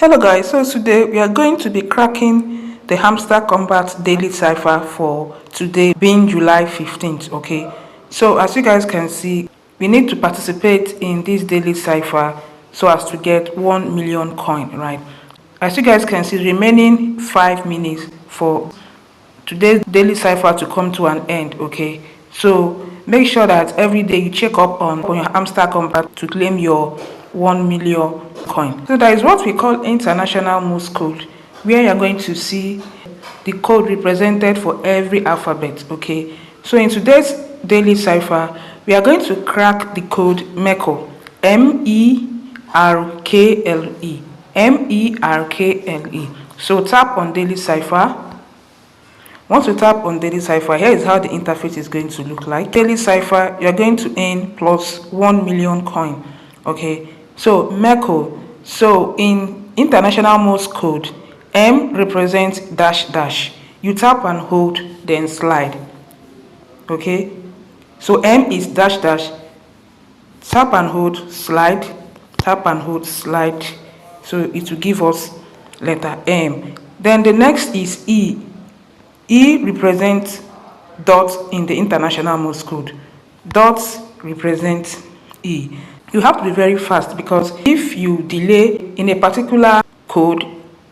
Hello guys, so today we are going to be cracking the Hamster Kombat daily cipher for today being July 15th. Okay, so as you guys can see, we need to participate in this daily cipher so as to get 1 million coin, right? As you guys can see, remaining 5 minutes for today's daily cipher to come to an end. Okay, so make sure that every day you check up on your Hamster Kombat to claim your 1 million coin. So that is what we call international Morse code, where you're going to see the code represented for every alphabet. Okay, so in today's daily cipher we are going to crack the code MERKLE, MERKLE, MERKLE. So tap on daily cipher. Once you tap on daily cipher, here is how the interface is going to look like. Daily cipher, you're going to earn plus 1 million coin. Okay, so MERKLE. So in international Morse code, M represents dash dash. You tap and hold, then slide. Okay, so M is dash dash. Tap and hold, slide. Tap and hold, slide. So it will give us letter M. Then the next is E. E represents dots in the international Morse code. Dots represent E. You have to be very fast, because if you delay in a particular code,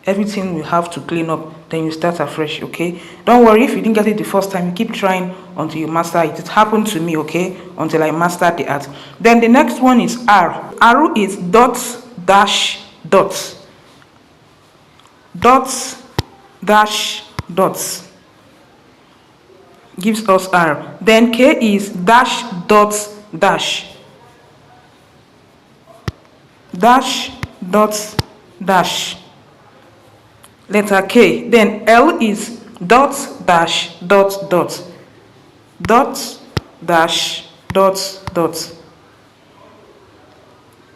everything will have to clean up, then you start afresh. Okay, don't worry if you didn't get it the first time, you keep trying until you master it. It happened to me, okay, until I mastered the art. Then the next one is R. R is dots dash dots. Dots dash dots gives us R. Then K is dash dots dash. Dash dots dash. Letter K. Then L is dots dash dots dots. Dots dash dots dots.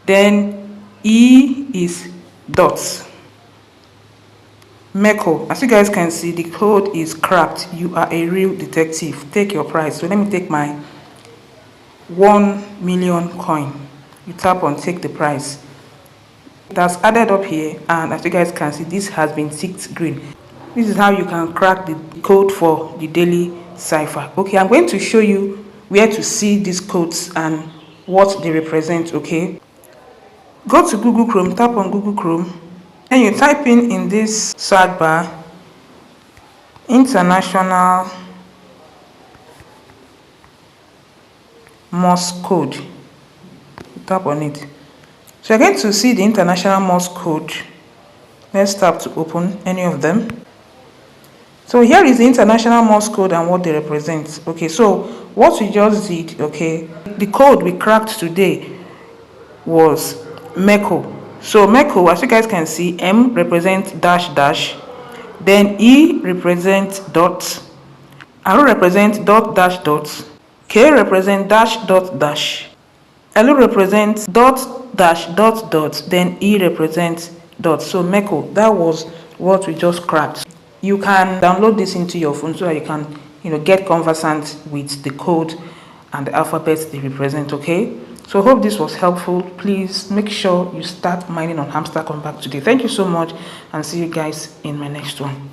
Then E is dots. MERKLE. As you guys can see, the code is cracked. You are a real detective. Take your prize. So let me take my 1 million coin. You tap on take the prize. It has added up here, and as you guys can see, this has been ticked green. This is how you can crack the code for the daily cipher. Okay, I'm going to show you where to see these codes and what they represent. Okay, go to Google Chrome, tap on Google Chrome, and you type in this search bar international Morse code. Tap on it. So you're going to see the international Morse code. Let's tap to open any of them. So here is the international Morse code and what they represent. Okay, so what we just did, okay, the code we cracked today was MERKLE. So MERKLE, as you guys can see, M represents dash dash, then E represents dot, R represents dot dash dot, K represents dash dot dash, L represents dot dash dot dot, then E represents dot. So MERKLE, that was what we just cracked. You can download this into your phone so that you can get conversant with the code and the alphabets they represent. Okay, so hope this was helpful. Please make sure you start mining on Hamster Kombat today. Thank you so much, and see you guys in my next one.